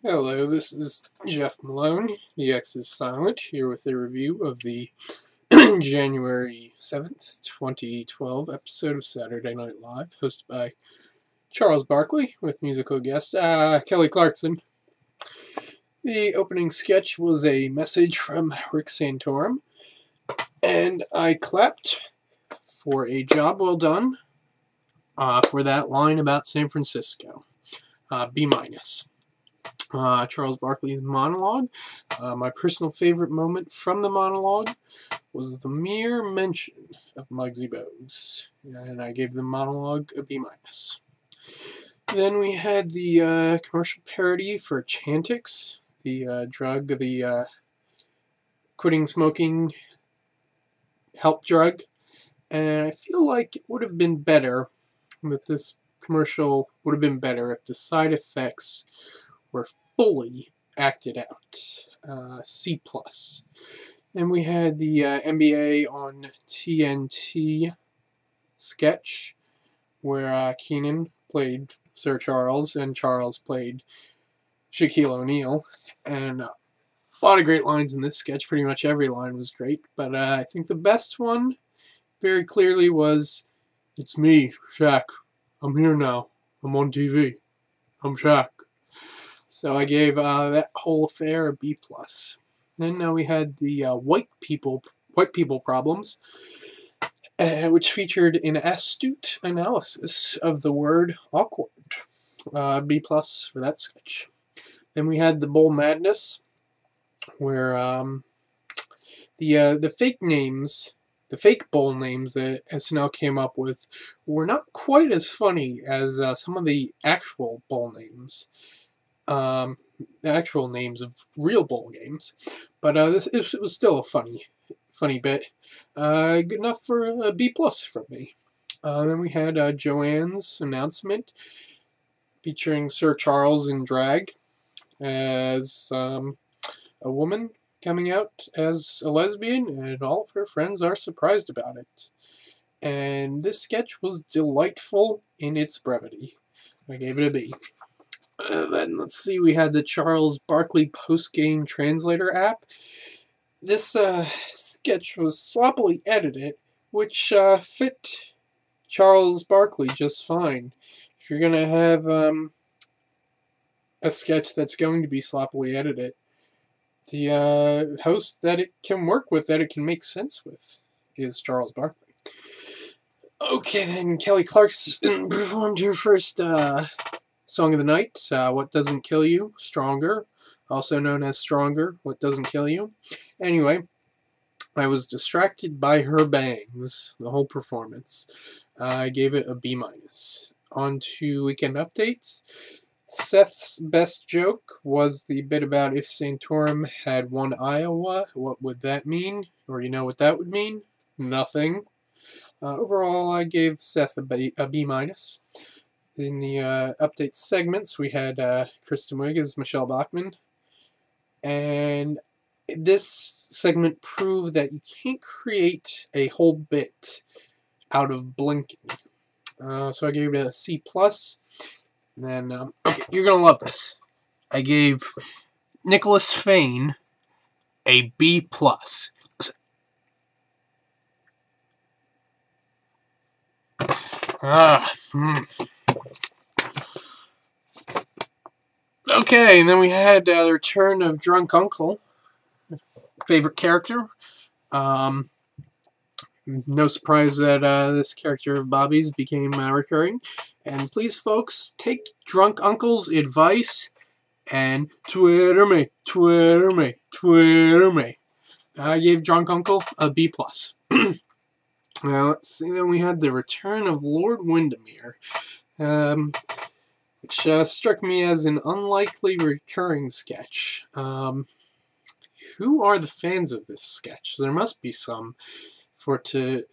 Hello, this is Jeff Malone. The X is silent, here with a review of the January 7th, 2012 episode of Saturday Night Live, hosted by Charles Barkley with musical guest Kelly Clarkson. The opening sketch was a message from Rick Santorum, and I clapped for a job well done for that line about San Francisco. B-. Charles Barkley's monologue. My personal favorite moment from the monologue was the mere mention of Muggsy Bogues, and I gave the monologue a B-. Then we had the commercial parody for Chantix, the quitting smoking help drug, and I feel like it would have been better that this commercial would have been better if the side effects were fully acted out. C+. And we had the NBA on TNT sketch where Keenan played Sir Charles and Charles played Shaquille O'Neal. And a lot of great lines in this sketch. Pretty much every line was great. But I think the best one very clearly was, "It's me, Shaq. I'm here now. I'm on TV. I'm Shaq." So I gave that whole affair a B+. Then we had the white people problems, which featured an astute analysis of the word awkward. B+ for that sketch. Then we had the Bowl Madness, where the fake names, the fake bowl names that SNL came up with, were not quite as funny as some of the actual bowl names. The actual names of real bowl games, but it was still a funny bit. Good enough for a B+ from me. Then we had Joanne's announcement featuring Sir Charles in drag as a woman coming out as a lesbian, and all of her friends are surprised about it. And this sketch was delightful in its brevity. I gave it a B. Then let's see, we had the Charles Barkley post-game translator app. This sketch was sloppily edited, which fit Charles Barkley just fine. If you're gonna have a sketch that's going to be sloppily edited, the host that it can work with, that it can make sense with, is Charles Barkley. Okay, then Kelly Clarkson performed her first song of the night, What Doesn't Kill You, Stronger, also known as Stronger, What Doesn't Kill You. Anyway, I was distracted by her bangs the whole performance. I gave it a B-. On to weekend updates. Seth's best joke was the bit about if Santorum had won Iowa, what would that mean? Or you know what that would mean? Nothing. Overall, I gave Seth a B-. In the update segments, we had Kristen Wiig as Michelle Bachmann, and this segment proved that you can't create a whole bit out of blinking. So I gave it a C+. And then, okay, you're gonna love this. I gave Nicholas Fane a B+. Okay, and then we had the return of Drunk Uncle, favorite character. No surprise that this character of Bobby's became recurring. And please, folks, take Drunk Uncle's advice and Twitter me, Twitter me, Twitter me. I gave Drunk Uncle a B+. Now, let's see, then we had the return of Lord Windermere, which struck me as an unlikely recurring sketch. Who are the fans of this sketch? There must be some for it to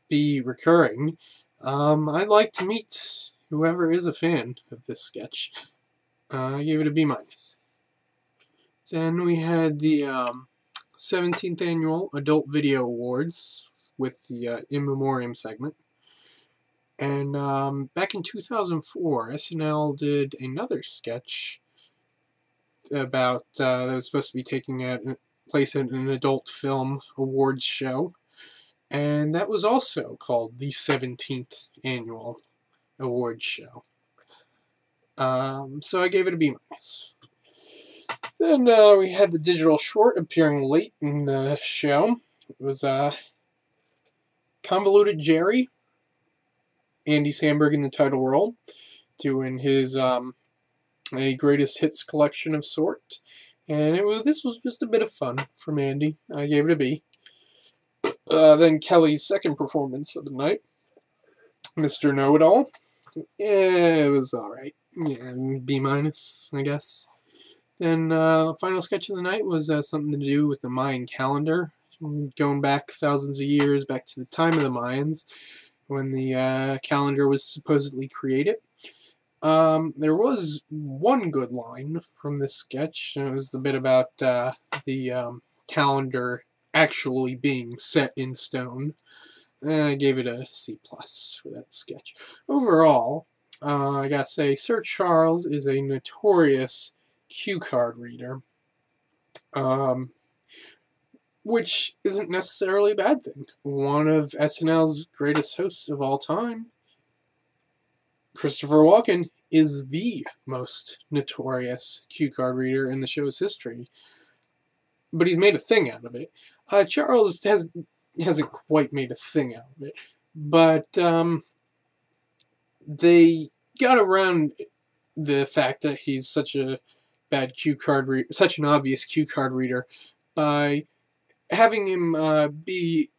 be recurring. I'd like to meet whoever is a fan of this sketch. I gave it a B-. Then we had the 17th Annual Adult Video Awards with the In Memoriam segment. And back in 2004, SNL did another sketch about that was supposed to be taking place at an adult film awards show, and that was also called the 17th annual awards show. So I gave it a B-. Then we had the digital short appearing late in the show. It was Convoluted Jerry, Andy Samberg in the title role, doing his a greatest hits collection of sort. And this was just a bit of fun from Andy. I gave it a B. Then Kelly's second performance of the night, Mr. Know-It-All. Yeah, it was alright. Yeah, B-, I guess. Then final sketch of the night was something to do with the Mayan calendar, going back thousands of years, back to the time of the Mayans, when the calendar was supposedly created. There was one good line from this sketch. It was the bit about the calendar actually being set in stone. I gave it a C+ for that sketch. Overall, I gotta say, Sir Charles is a notorious cue card reader, which isn't necessarily a bad thing. One of SNL's greatest hosts of all time, Christopher Walken, is the most notorious cue card reader in the show's history, but he's made a thing out of it. Charles hasn't quite made a thing out of it, but they got around the fact that he's such a bad cue card reader, such an obvious cue card reader, by having him be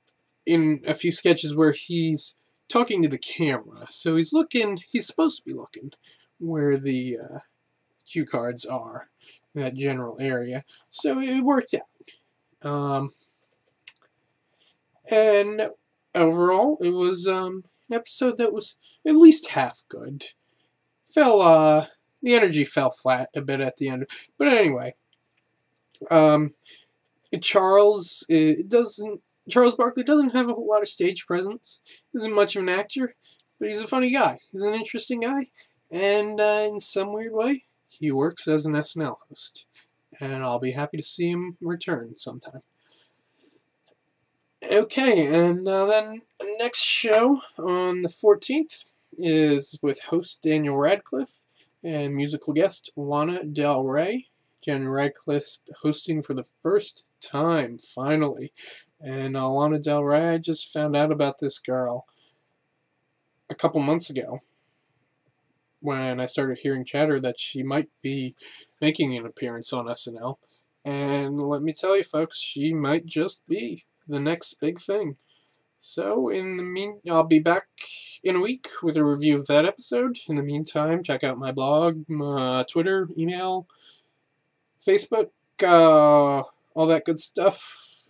in a few sketches where he's talking to the camera. So he's supposed to be looking where the cue cards are, in that general area. So it worked out. And overall, it was an episode that was at least half good. The energy fell flat a bit at the end. But anyway, Charles Barkley doesn't have a whole lot of stage presence. Isn't much of an actor, but he's a funny guy. He's an interesting guy, and in some weird way, he works as an SNL host. And I'll be happy to see him return sometime. Okay, and then the next show on the 14th is with host Daniel Radcliffe and musical guest Lana Del Rey. Daniel Radcliffe hosting for the first time, finally. And Lana Del Rey, I just found out about this girl a couple months ago when I started hearing chatter that she might be making an appearance on SNL. And let me tell you, folks, she might just be the next big thing. So, I'll be back in a week with a review of that episode. In the meantime, check out my blog, my Twitter, email, Facebook, all that good stuff.